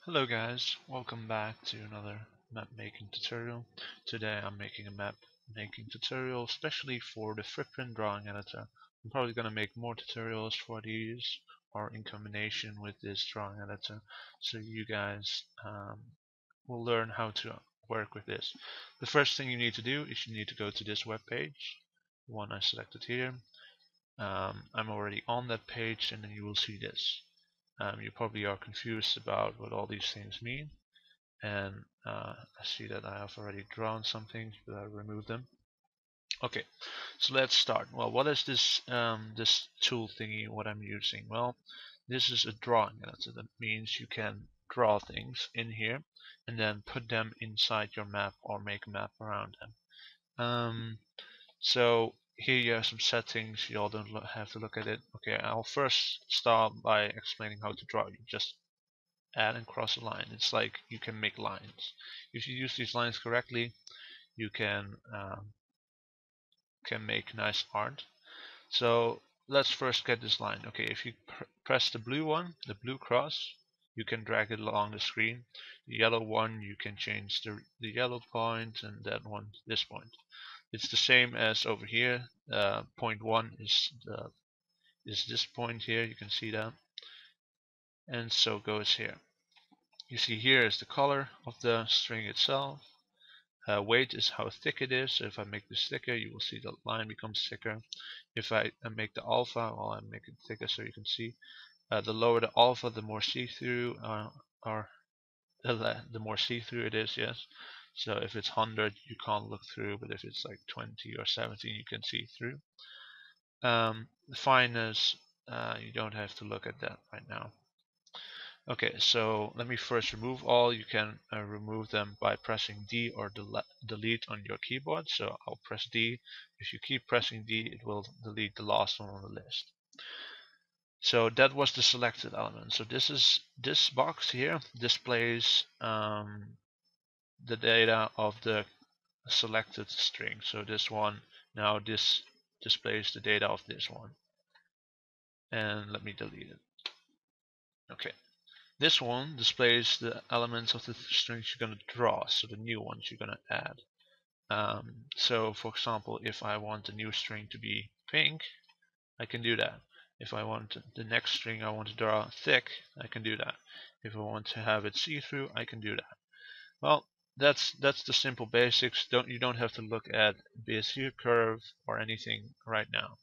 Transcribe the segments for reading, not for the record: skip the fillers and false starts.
Hello guys, welcome back to another map making tutorial. Today I'm making a map making tutorial especially for the Viprin drawing editor. I'm probably going to make more tutorials for these or in combination with this drawing editor so you guys will learn how to work with this. The first thing you need to do is you need to go to this web page, the one I selected here. I'm already on that page and then you will see this. You probably are confused about what all these things mean, and I see that I have already drawn some things, but I removed them. Okay, so let's start. Well, what is this tool thingy? What I'm using? Well, this is a drawing editor. That means you can draw things in here and then put them inside your map or make a map around them. So here you have some settings. You all don't have to look at it. Okay, I'll first start by explaining how to draw. You just add and cross a line. It's like you can make lines. If you use these lines correctly, you can make nice art. So let's first get this line. Okay, if you press the blue one, the blue cross, you can drag it along the screen. The yellow one, you can change the yellow point, and that one, this point. It's the same as over here. Point 1 is this point here. You can see that, and so goes here. You see here is the color of the string itself. Weight is how thick it is. So if I make this thicker, you will see the line becomes thicker. If I make the alpha, well, I make it thicker so you can see. The lower the alpha, the more see-through, or the more see-through it is. Yes. So if it's 100, you can't look through, but if it's like 20 or 17, you can see through. The fineness, you don't have to look at that right now. Okay, so let me first remove all. You can remove them by pressing D or delete on your keyboard. So I'll press D. If you keep pressing D, it will delete the last one on the list. So that was the selected element. So this box here displays the data of the selected string. So this one, now this displays the data of this one. And let me delete it. Okay. This one displays the elements of the strings you're going to draw, so the new ones you're going to add. So for example, if I want a new string to be pink, I can do that. If I want the next string I want to draw thick, I can do that. If I want to have it see-through, I can do that. Well, that's the simple basics. You don't have to look at Bezier curve or anything right now.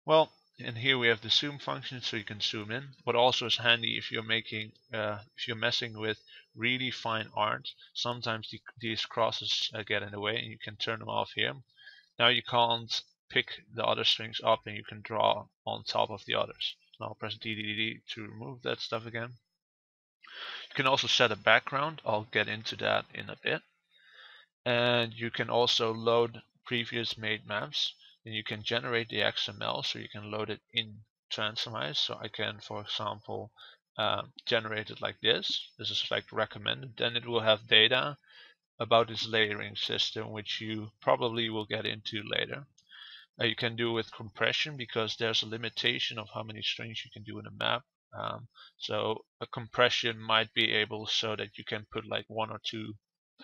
Well, and here we have the zoom function, so you can zoom in. What also is handy if you're messing with really fine art, sometimes these crosses get in the way, and you can turn them off here. Now you can't pick the other strings up, and you can draw on top of the others. Now I'll press D to remove that stuff again. You can also set a background. I'll get into that in a bit. And you can also load previous made maps. And you can generate the XML, so you can load it in Transformice. So I can, for example, generate it like this. This is like recommended. Then it will have data about this layering system, which you probably will get into later. You can do with compression because there's a limitation of how many strings you can do in a map. So a compression might be able so that you can put like 1 or 2,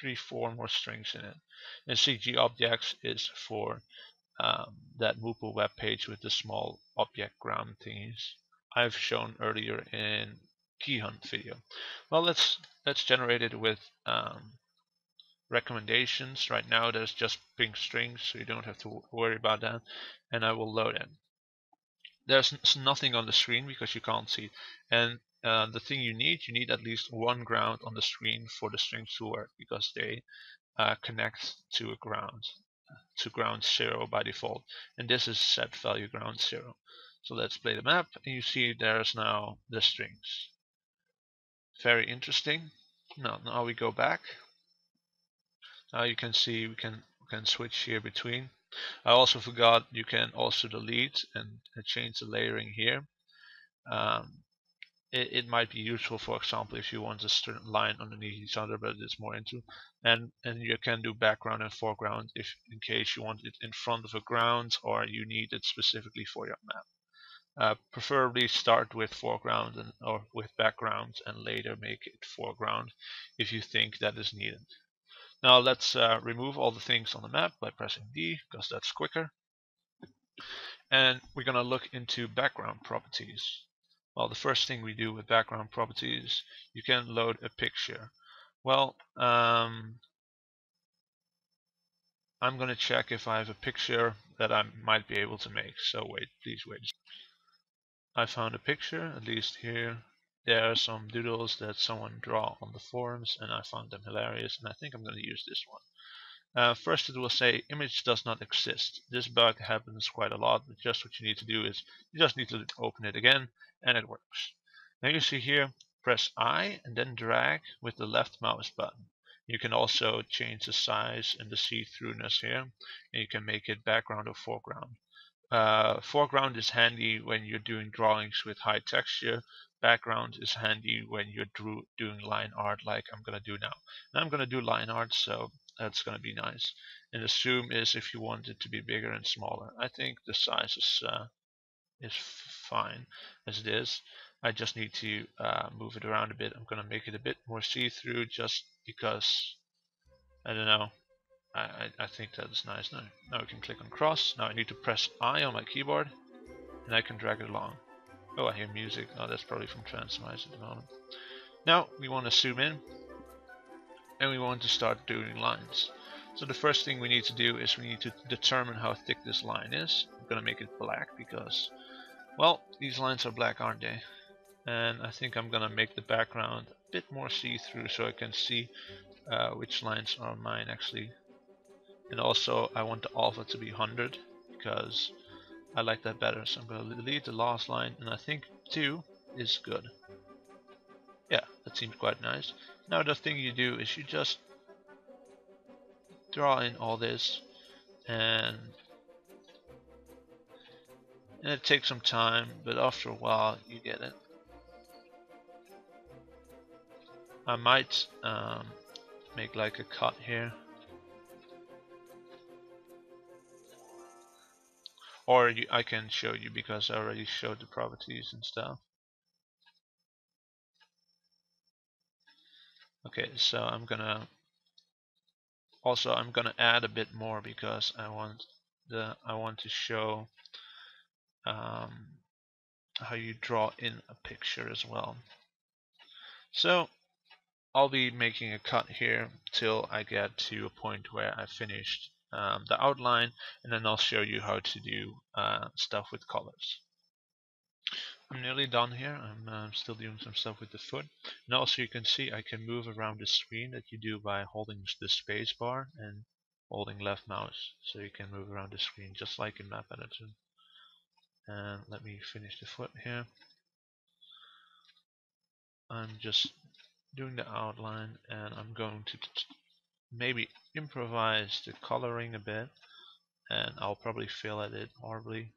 3, 4 more strings in it. And CG objects is for that Moopel web page with the small object ground thingies I've shown earlier in key hunt video. Well, let's generate it with recommendations. Right now there's just pink strings, so you don't have to worry about that, and I will load it. There's nothing on the screen because you can't see it. And the thing you need at least one ground on the screen for the strings to work, because they connect to a ground, to ground 0 by default, and this is set value ground 0. So let's play the map, and you see there's now the strings. Very interesting. Now we go back. Now you can see we can switch here between. I also forgot you can also delete and change the layering here. It might be useful, for example, if you want a certain line underneath each other, but it's more into. And you can do background and foreground if in case you want it in front of a ground or you need it specifically for your map. Preferably start with foreground or with background and later make it foreground if you think that is needed. Now let's remove all the things on the map by pressing D, because that's quicker. And we're going to look into background properties. Well, the first thing we do with background properties, you can load a picture. Well, I'm going to check if I have a picture that I might be able to make. So wait, please wait. I found a picture, at least here. There are some doodles that someone draw on the forums, and I found them hilarious, and I think I'm going to use this one. First it will say image does not exist. This bug happens quite a lot, but just what you need to do is you just need to open it again and it works. Now you see here, press I and then drag with the left mouse button. You can also change the size and the see-throughness here, and you can make it background or foreground. Foreground is handy when you're doing drawings with high texture. Background is handy when you're doing line art like I'm going to do now. And I'm going to do line art, so that's going to be nice. And the zoom is if you want it to be bigger and smaller. I think the size is fine as it is. I just need to move it around a bit. I'm going to make it a bit more see-through just because, I don't know, I think that is nice. Now we can click on cross. Now I need to press I on my keyboard and I can drag it along. Oh, I hear music. Oh, that's probably from Transformice at the moment. Now we want to zoom in and we want to start doing lines. So the first thing we need to do is we need to determine how thick this line is. I'm going to make it black because, well, these lines are black, aren't they? And I think I'm going to make the background a bit more see-through so I can see which lines are mine actually. And also I want the alpha to be 100 because I like that better. So I'm going to delete the last line, and I think 2 is good. Yeah, that seems quite nice. Now the thing you do is you just draw in all this, and it takes some time, but after a while you get it. I might make like a cut here. Or I can show you because I already showed the properties and stuff. Okay, so I'm gonna add a bit more because I want to show how you draw in a picture as well. So I'll be making a cut here till I get to a point where I finished the outline, and then I'll show you how to do stuff with colors. I'm nearly done here. I'm still doing some stuff with the foot, and also you can see I can move around the screen that you do by holding the space bar and holding left mouse, so you can move around the screen just like in MapEditor. And let me finish the foot here. I'm just doing the outline, and I'm going to maybe improvise the coloring a bit, and I'll probably fail at it horribly.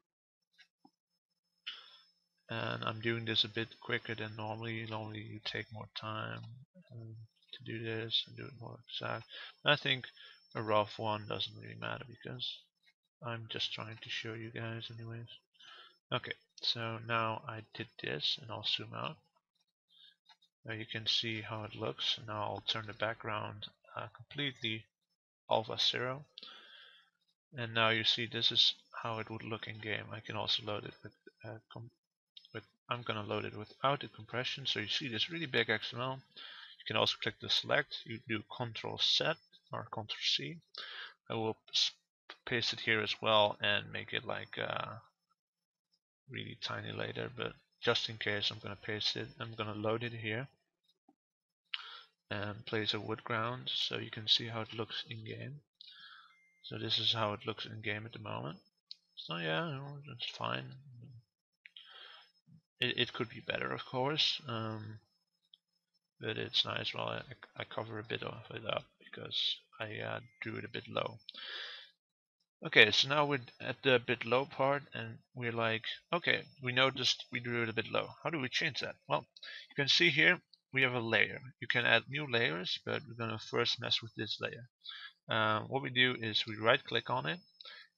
And I'm doing this a bit quicker than normally. Normally you take more time to do this and do it more exact. I think a rough one doesn't really matter because I'm just trying to show you guys anyways. Okay, so now I did this, and I'll zoom out. Now you can see how it looks. Now I'll turn the background completely alpha 0. And now you see this is how it would look in game. I can also load it with I'm gonna load it without the compression, so you see this really big XML. You can also click the select. You do Ctrl Z or Ctrl C. I will paste it here as well and make it like really tiny later, but just in case I'm gonna paste it. I'm gonna load it here and place a wood ground so you can see how it looks in game. So this is how it looks in game at the moment. So yeah, that's fine. It could be better, of course, but it's nice. Well, I cover a bit of it up because I drew it a bit low. Okay, so now we're at the bit low part, and we're like, okay, we noticed we drew it a bit low. How do we change that? Well, you can see here we have a layer. You can add new layers, but we're gonna first mess with this layer. What we do is we right click on it,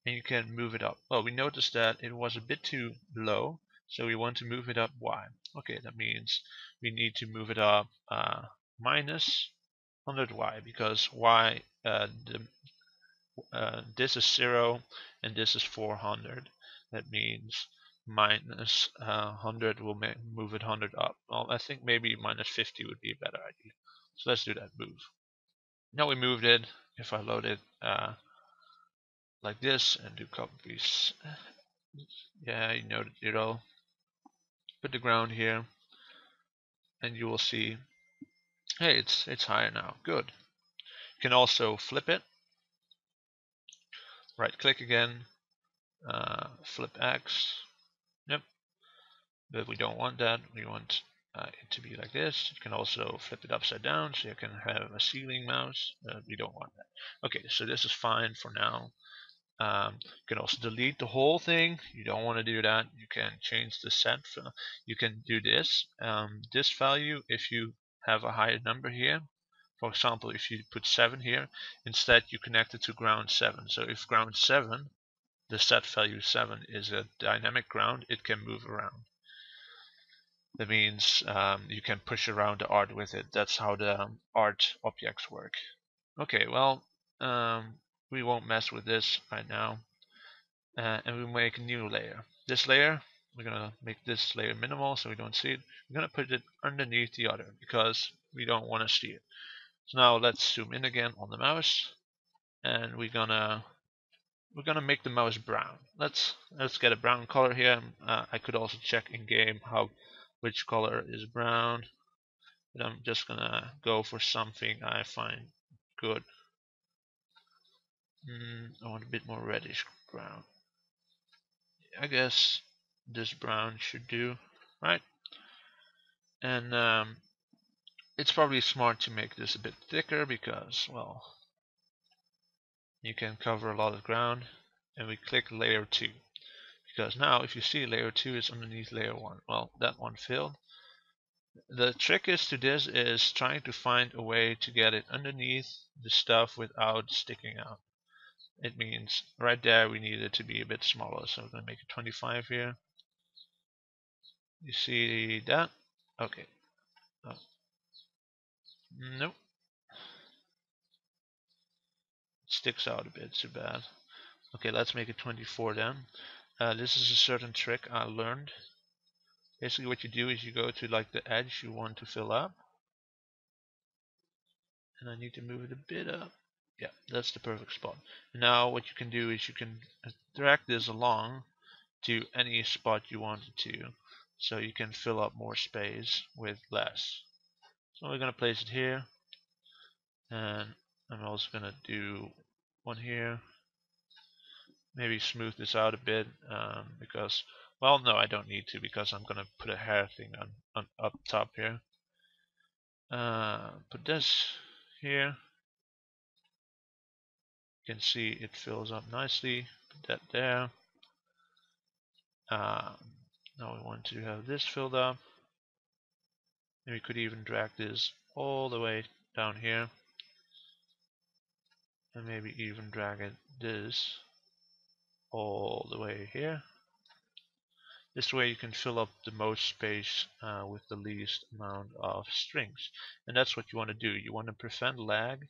and you can move it up. Well, we noticed that it was a bit too low, So we want to move it up y. Okay, that means we need to move it up minus 100y, because y this is 0 and this is 400. That means minus 100 will move it 100 up. Well, I think maybe minus 50 would be a better idea. So let's do that move. Now we moved it. If I load it like this and do copies, yeah, you know the doodle. Put the ground here, and you will see, hey, it's higher now. Good. You can also flip it. Right click again, flip X. Yep. But we don't want that. We want it to be like this. You can also flip it upside down, so you can have a ceiling mouse. We don't want that. Okay, so this is fine for now. You can also delete the whole thing. You don't want to do that. You can change the set. You can do this. This value, if you have a higher number here, for example, if you put 7 here, instead you connect it to ground 7. So if ground 7, the set value 7 is a dynamic ground, it can move around. That means you can push around the art with it. That's how the art objects work. Okay, well, we won't mess with this right now. And we make a new layer. This layer, we're gonna make this layer minimal so we don't see it. We're gonna put it underneath the other because we don't want to see it. So now let's zoom in again on the mouse, and we're gonna make the mouse brown. Let's get a brown color here. I could also check in game which color is brown, but I'm just gonna go for something I find good. I want a bit more reddish brown. I guess this brown should do, right? And it's probably smart to make this a bit thicker because, well, you can cover a lot of ground. And we click layer 2, because now if you see layer 2 is underneath layer 1. Well, that one failed. The trick to this is trying to find a way to get it underneath the stuff without sticking out. It means right there we need it to be a bit smaller, so I'm going to make it 25 here. You see that? Okay. Oh. Nope. It sticks out a bit, too bad. Okay, let's make it 24 then. This is a certain trick I learned. Basically what you do is you go to like the edge you want to fill up. And I need to move it a bit up. Yeah, that's the perfect spot. And now what you can do is you can drag this along to any spot you want it to. So you can fill up more space with less. So we're going to place it here. And I'm also going to do one here. Maybe smooth this out a bit because, well, no, I don't need to, because I'm going to put a hair thing on up top here. Put this here. You can see it fills up nicely. Put that there. Now we want to have this filled up. And we could even drag this all the way down here. And maybe even drag it this all the way here. This way you can fill up the most space with the least amount of strings. And that's what you want to do. You want to prevent lag,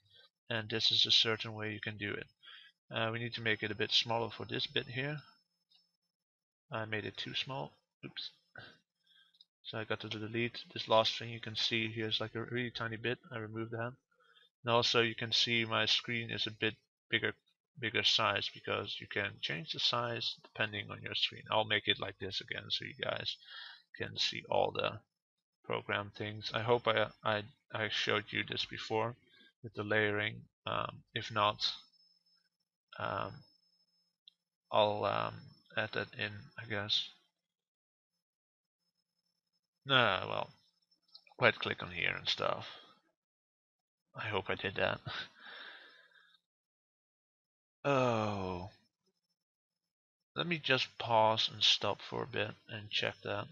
and this is a certain way you can do it. We need to make it a bit smaller for this bit here. I made it too small. Oops. So I got to delete this last string. You can see here's like a really tiny bit. I removed that. And also you can see my screen is a bit bigger size, because you can change the size depending on your screen. I'll make it like this again so you guys can see all the program things. I hope I showed you this before with the layering. If not, I'll add that in, I guess. Nah, well, right click on here and stuff. I hope I did that. Oh, let me just pause and stop for a bit and check that.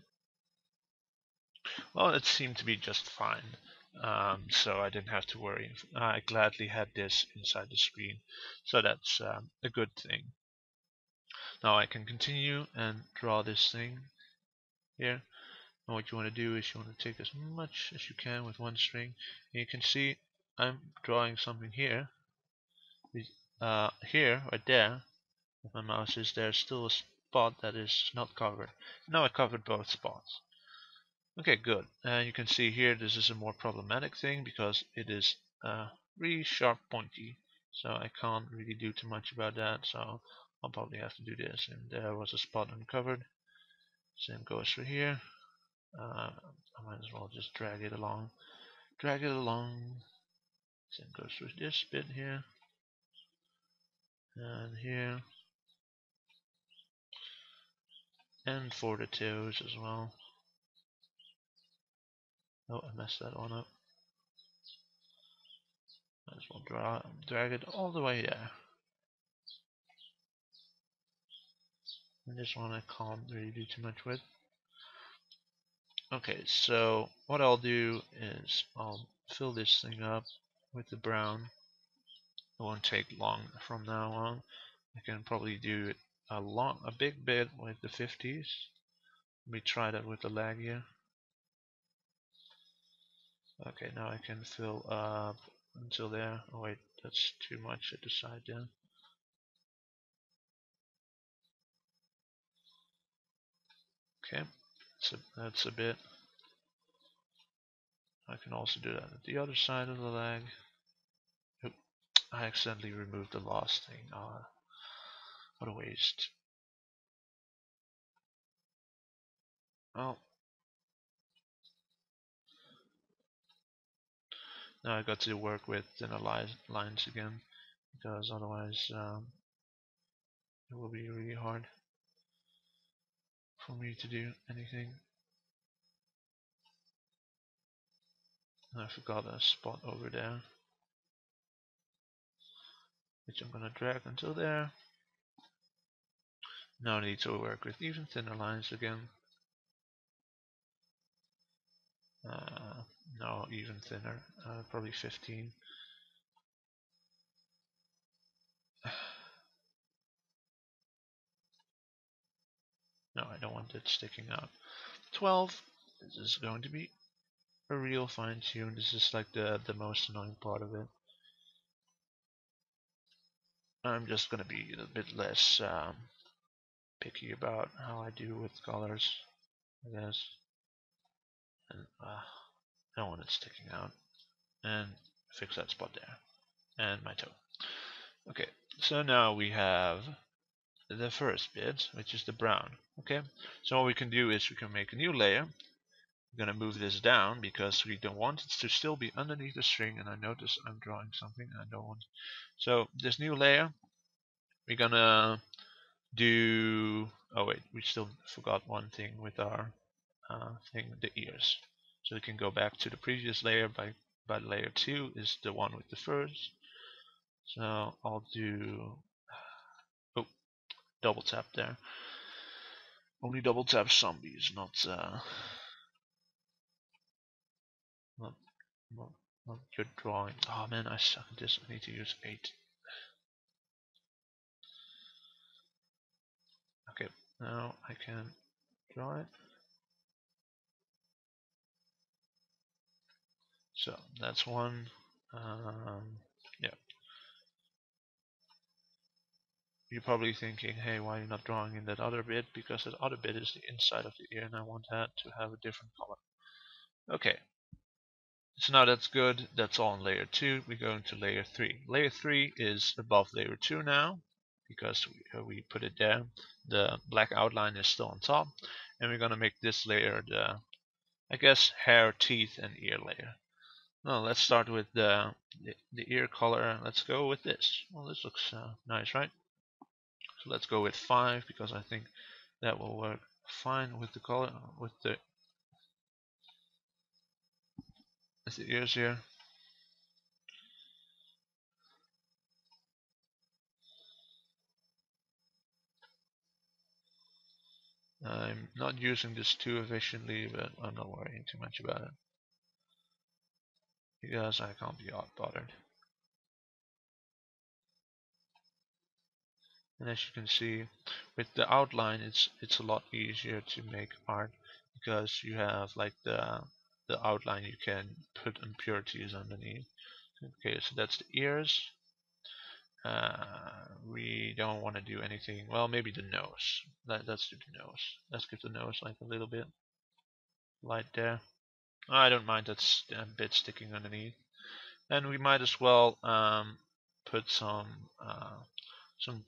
Well, it seemed to be just fine, so I didn't have to worry. I gladly had this inside the screen, so that's a good thing. Now I can continue and draw this thing. here. And what you want to do is you want to take as much as you can with one string. And you can see I'm drawing something here. Here, right there, if my mouse is there, still a spot that is not covered. Now I covered both spots. Okay, good. And you can see here this is a more problematic thing because it is really sharp pointy. So I can't really do too much about that. So I'll probably have to do this. And there was a spot uncovered. Same goes for here. I might as well just drag it along. Drag it along. Same goes for this bit here. And here. And for the toes as well. Oh, I messed that one up. Might as well drag it all the way there. And this one I can't really do too much with. Okay, so what I'll do is I'll fill this thing up with the brown. It won't take long from now on. I can probably do it a big bit with the 50s. Let me try that with the lag here. Okay, now I can fill up until there. Oh wait, that's too much at the side there. Okay, that's a bit. I can also do that at the other side of the leg. Oop, I accidentally removed the last thing. What a waste. Well, now I got to work with thinner lines again, because otherwise it will be really hard for me to do anything. And I forgot a spot over there, which I'm gonna drag until there. Now I need to work with even thinner lines again. No, even thinner, probably 15. No, I don't want it sticking out. 12. This is going to be a real fine tune. This is like the most annoying part of it. I'm just gonna be a bit less picky about how I do with colors, I guess. And I don't want it sticking out. And fix that spot there. And my toe. Okay, so now we have the first bit, which is the brown. Okay, so what we can do is we can make a new layer. I'm gonna move this down because we don't want it to still be underneath the string, and I notice I'm drawing something and I don't want. So this new layer, we're gonna do. Oh wait, we still forgot one thing with our thing, the ears. So we can go back to the previous layer by layer 2 is the one with the furs. So I'll do. Oh, double tap there. Only double tap zombies, not not, not your drawing. Oh man, I suck at this. I need to use 8. Okay, now I can draw it. So that's one. Yeah. You're probably thinking, hey, why are you not drawing in that other bit? Because that other bit is the inside of the ear, and I want that to have a different color. Okay. So now that's good. That's all in layer 2. We go into layer 3. Layer 3 is above layer 2 now, because we put it there. The black outline is still on top, and we're gonna make this layer the, I guess, hair, teeth, and ear layer. Now let's start with the ear color. Let's go with this. Well, this looks nice, right? So let's go with 5 because I think that will work fine with the color, with the ears here. I'm not using this too efficiently, but I'm not worrying too much about it because I can't be bothered. And as you can see, with the outline, it's a lot easier to make art because you have like the outline, you can put impurities underneath. Okay, so that's the ears. We don't want to do anything. Well, maybe the nose. Let's do the nose. Let's give the nose like a little bit light there. I don't mind that's a bit sticking underneath. And we might as well put some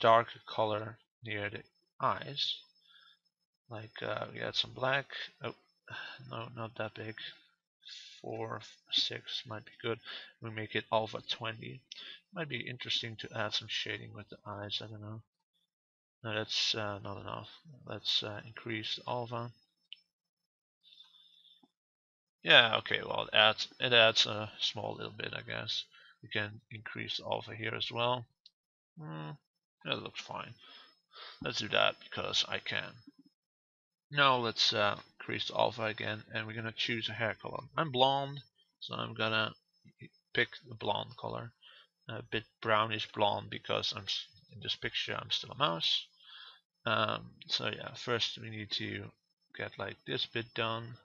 darker color near the eyes. Like we add some black. Oh, no, not that big. 4, 6 might be good. We make it alpha 20. Might be interesting to add some shading with the eyes. I don't know. No, that's not enough. Let's increase the alpha. Yeah, okay. Well, it adds a small little bit, I guess. We can increase the alpha here as well. That looks fine. Let's do that because I can. Now let's increase the alpha again, and we're gonna choose a hair color. I'm blonde, so I'm gonna pick the blonde color. A bit brownish blonde because in this picture I'm still a mouse. So yeah, first we need to get like this bit done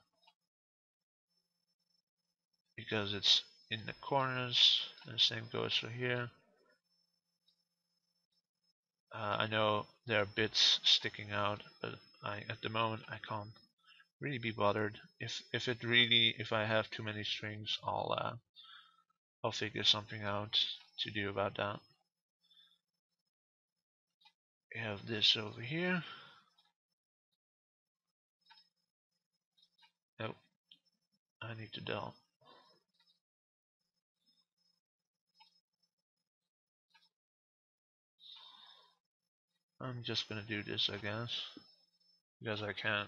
because it's in the corners, and the same goes for here. I know there are bits sticking out, but at the moment I can't really be bothered. If I have too many strings, I'll figure something out to do about that. We have this over here. Oh, I need to delete. I'm just gonna do this, I guess, because I can.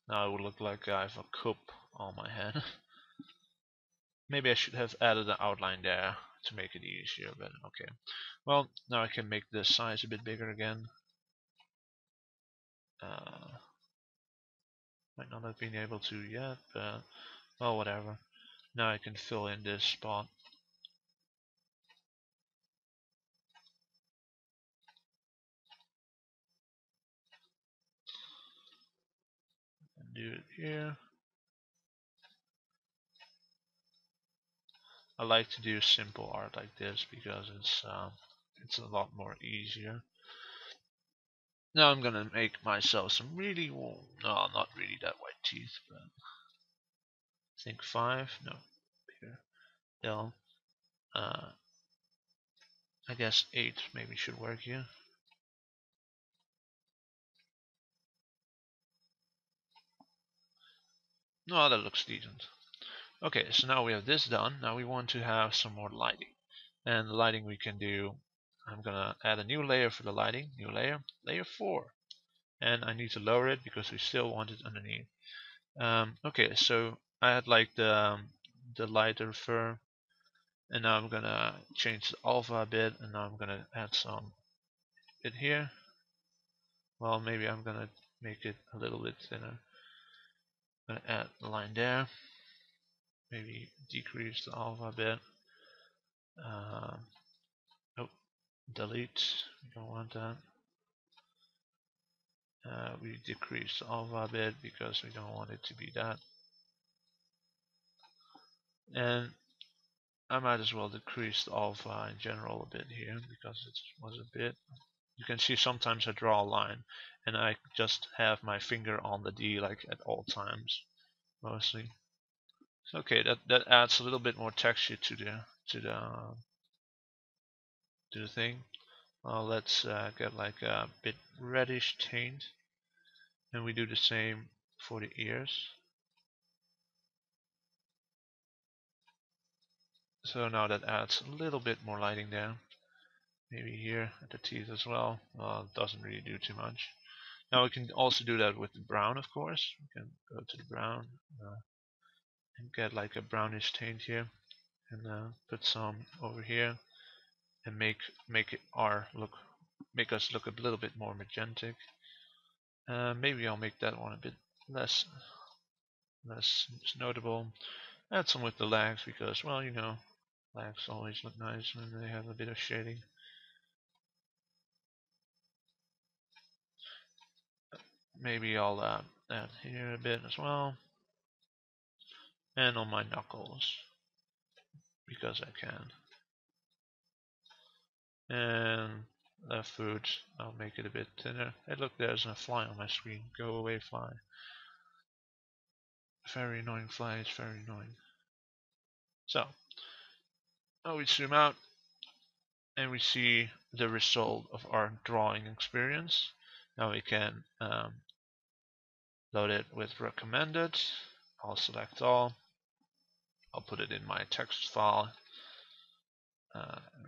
Now it would look like I have a cup on my head. Maybe I should have added an outline there to make it easier, but okay. Well, now I can make the size a bit bigger again. Might not have been able to yet, but well, whatever. Now I can fill in this spot. And do it here. I like to do simple art like this because it's a lot more easier. Now I'm gonna make myself some really no, not really that white teeth, but I think 5. No, bigger. L. I guess 8 maybe should work here. No, that looks decent. Okay, so now we have this done. Now we want to have some more lighting. And the lighting we can do, I'm gonna add a new layer for the lighting. New layer, layer 4. And I need to lower it because we still want it underneath. Okay, so I had like the lighter fur, and now I'm gonna change the alpha a bit, and now I'm gonna add some bit here. Well, maybe I'm gonna make it a little bit thinner. I'm gonna add a line there. Maybe decrease the alpha a bit. Oh, delete. We don't want that. We decrease the alpha a bit because we don't want it to be that. And I might as well decrease the alpha in general a bit here because it was a bit. You can see sometimes I draw a line and I just have my finger on the D like at all times, mostly. Okay, that adds a little bit more texture to the thing. Let's get like a bit reddish tint, and we do the same for the ears. So now that adds a little bit more lighting there. Maybe here at the teeth as well. It doesn't really do too much. Now we can also do that with the brown, of course. We can go to the brown and get like a brownish tint here, and put some over here, and make us look a little bit more magentic. Maybe I'll make that one a bit less notable. Add some with the legs because, well, you know, legs always look nice when they have a bit of shading. maybe I'll add here a bit as well, and on my knuckles because I can. And left foot, I'll make it a bit thinner. Hey look, there's a fly on my screen. Go away, fly. Very annoying fly, it's very annoying. So, now we zoom out and we see the result of our drawing experience. Now we can load it with recommended. I'll select all. I'll put it in my text file.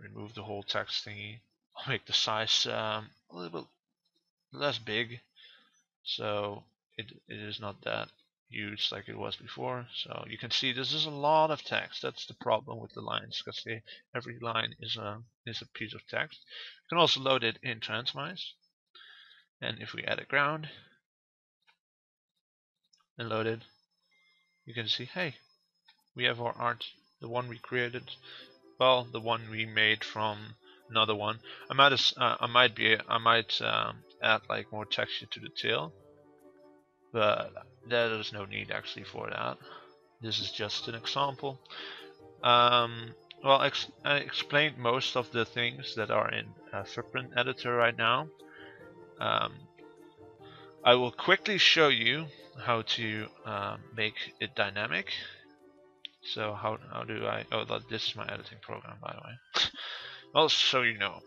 Remove the whole text thingy. I'll make the size a little bit less big, so it is not that huge like it was before. So you can see this is a lot of text. That's the problem with the lines, because every line is a piece of text. You can also load it in Transformice, and if we add a ground and load it, you can see, hey, we have our art, the one we created. Well, the one we made from another one. I might add like more texture to the tail, but there is no need actually for that. This is just an example. Well, I explained most of the things that are in Viprin editor right now. I will quickly show you how to make it dynamic. So how do I? Oh, this is my editing program, by the way. Well, so you know.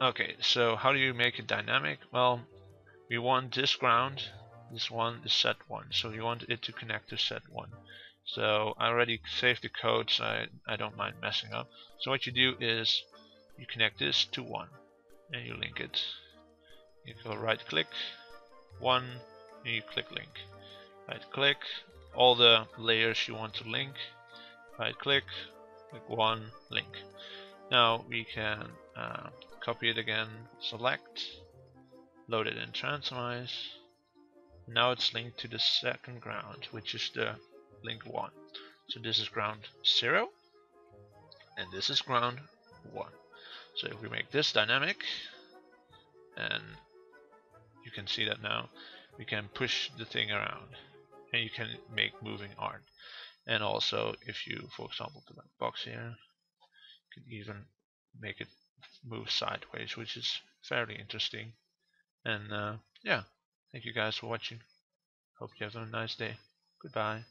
Okay, so how do you make it dynamic? Well, we want this ground. This one is set 1, so you want it to connect to set 1. So I already saved the code, so I don't mind messing up. So what you do is you connect this to 1 and you link it. You go right click 1 and you click link. Right click all the layers you want to link. Right click 1 link. Now we can copy it again, select, load it in Transformice. Now it's linked to the second ground, which is the link 1. So this is ground 0 and this is ground 1. So if we make this dynamic, and you can see that now we can push the thing around and you can make moving art. And also if you, for example, put a box here, you can even make it move sideways, which is fairly interesting. And yeah, thank you guys for watching. Hope you have a nice day. Goodbye.